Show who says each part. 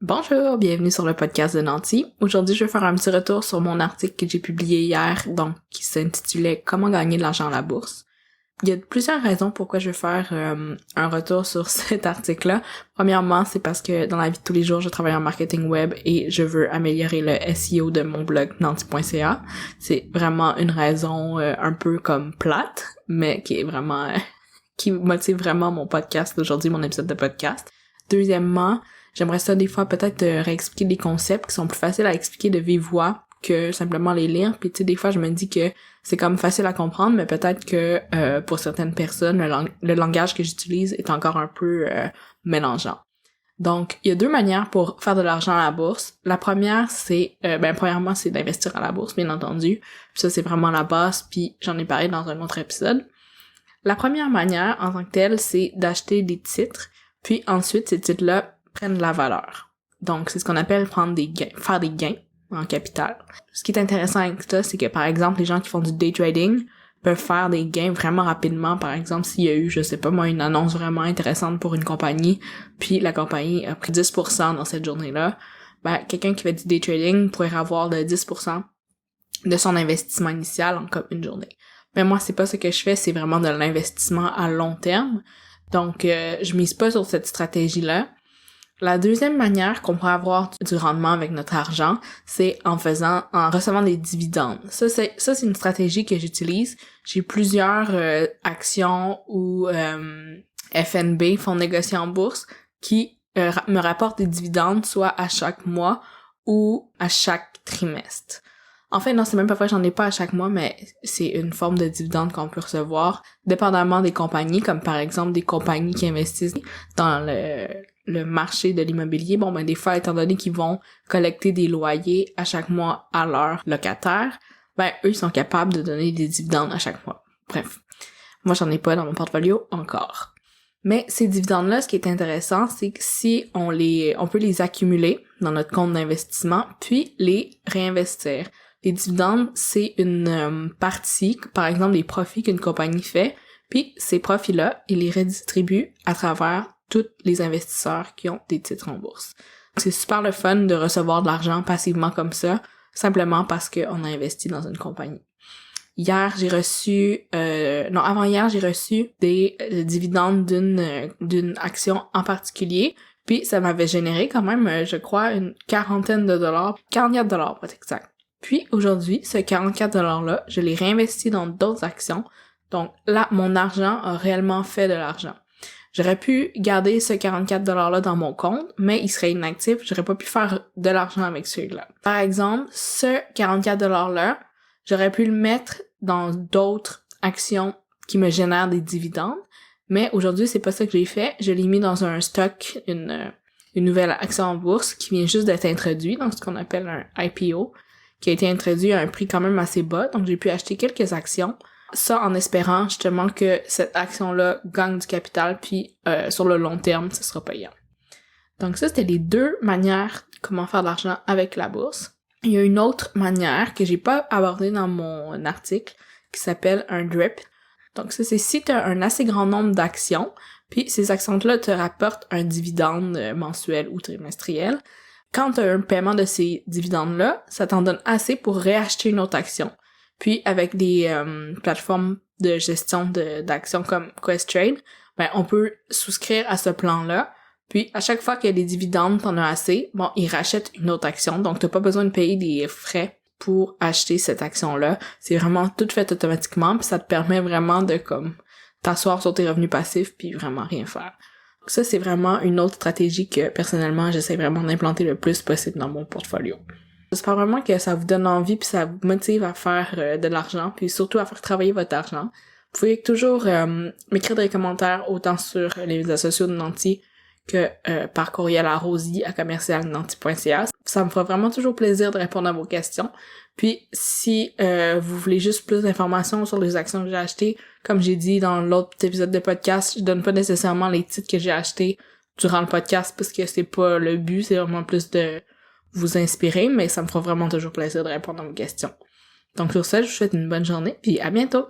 Speaker 1: Bonjour, bienvenue sur le podcast de Nancy. Aujourd'hui, je vais faire un petit retour sur mon article que j'ai publié hier, donc qui s'intitulait « Comment gagner de l'argent à la bourse ». Il y a plusieurs raisons pourquoi je vais faire un retour sur cet article-là. Premièrement, c'est parce que dans la vie de tous les jours, je travaille en marketing web et je veux améliorer le SEO de mon blog nancy.ca. C'est vraiment une raison un peu comme plate, mais qui est vraiment qui motive vraiment mon podcast d'aujourd'hui, mon épisode de podcast. Deuxièmement, j'aimerais ça des fois peut-être réexpliquer des concepts qui sont plus faciles à expliquer de vive voix que simplement les lire. Puis tu sais, des fois je me dis que c'est comme facile à comprendre, mais peut-être que pour certaines personnes, le langage que j'utilise est encore un peu mélangeant. Donc, il y a deux manières pour faire de l'argent à la bourse. La première, c'est, premièrement, c'est d'investir à la bourse, bien entendu. Puis ça, c'est vraiment la base, puis j'en ai parlé dans un autre épisode. La première manière, en tant que telle, c'est d'acheter des titres, puis ensuite, ces titres-là prennent de la valeur. Donc, c'est ce qu'on appelle faire des gains en capital. Ce qui est intéressant avec ça, c'est que, par exemple, les gens qui font du day trading peuvent faire des gains vraiment rapidement. Par exemple, s'il y a eu, je sais pas moi, une annonce vraiment intéressante pour une compagnie, puis la compagnie a pris 10% dans cette journée-là, quelqu'un qui fait du day trading pourrait avoir de 10% de son investissement initial en comme une journée. Mais moi, c'est pas ce que je fais, c'est vraiment de l'investissement à long terme. Donc, je mise pas sur cette stratégie-là. La deuxième manière qu'on pourrait avoir du rendement avec notre argent, c'est en recevant des dividendes. Ça, c'est une stratégie que j'utilise. J'ai plusieurs actions ou FNB, fonds négociés en bourse, qui me rapportent des dividendes soit à chaque mois ou à chaque trimestre. En fait, non, c'est même pas vrai, j'en ai pas à chaque mois, mais c'est une forme de dividende qu'on peut recevoir, dépendamment des compagnies, comme par exemple des compagnies qui investissent dans le marché de l'immobilier. Des fois, étant donné qu'ils vont collecter des loyers à chaque mois à leurs locataires, eux, ils sont capables de donner des dividendes à chaque mois. Bref. Moi, j'en ai pas dans mon portfolio encore. Mais ces dividendes-là, ce qui est intéressant, c'est que si on peut les accumuler dans notre compte d'investissement, puis les réinvestir. Les dividendes, c'est une partie, par exemple, des profits qu'une compagnie fait, puis ces profits-là, ils les redistribuent à travers tous les investisseurs qui ont des titres en bourse. C'est super le fun de recevoir de l'argent passivement comme ça, simplement parce qu'on a investi dans une compagnie. Avant-hier, j'ai reçu des dividendes d'une action en particulier, puis ça m'avait généré quand même, je crois, une quarantaine de dollars, $44 pour être exact. Puis aujourd'hui, ce 44 $-là, je l'ai réinvesti dans d'autres actions. Donc là, mon argent a réellement fait de l'argent. J'aurais pu garder ce 44 $-là dans mon compte, mais il serait inactif, j'aurais pas pu faire de l'argent avec celui-là. Par exemple, ce 44 $-là, j'aurais pu le mettre dans d'autres actions qui me génèrent des dividendes, mais aujourd'hui, c'est pas ça que j'ai fait. Je l'ai mis dans un stock, une nouvelle action en bourse qui vient juste d'être introduite, donc ce qu'on appelle un IPO, qui a été introduit à un prix quand même assez bas, donc j'ai pu acheter quelques actions, ça en espérant justement que cette action-là gagne du capital, puis sur le long terme, ce sera payant. Donc ça, c'était les deux manières de comment faire de l'argent avec la bourse. Il y a une autre manière que j'ai pas abordée dans mon article, qui s'appelle un DRIP. Donc ça, c'est si tu as un assez grand nombre d'actions, puis ces actions-là te rapportent un dividende mensuel ou trimestriel. Quand tu as un paiement de ces dividendes-là, ça t'en donne assez pour réacheter une autre action. Puis avec des plateformes de gestion d'actions comme Questrade, on peut souscrire à ce plan-là. Puis à chaque fois qu'il y a des dividendes, t'en as assez, ils rachètent une autre action. Donc t'as pas besoin de payer des frais pour acheter cette action-là. C'est vraiment tout fait automatiquement, puis ça te permet vraiment de t'asseoir sur tes revenus passifs puis vraiment rien faire. Ça, c'est vraiment une autre stratégie que, personnellement, j'essaie vraiment d'implanter le plus possible dans mon portfolio. J'espère vraiment que ça vous donne envie puis ça vous motive à faire de l'argent puis surtout à faire travailler votre argent. Vous pouvez toujours m'écrire des commentaires autant sur les réseaux sociaux de Nancy que par courriel à rosie@commercialnanty.ca. Ça me fera vraiment toujours plaisir de répondre à vos questions. Puis si vous voulez juste plus d'informations sur les actions que j'ai achetées, comme j'ai dit dans l'autre épisode de podcast, je donne pas nécessairement les titres que j'ai achetés durant le podcast parce que c'est pas le but, c'est vraiment plus de vous inspirer, mais ça me fera vraiment toujours plaisir de répondre à vos questions. Donc sur ça, je vous souhaite une bonne journée, puis à bientôt!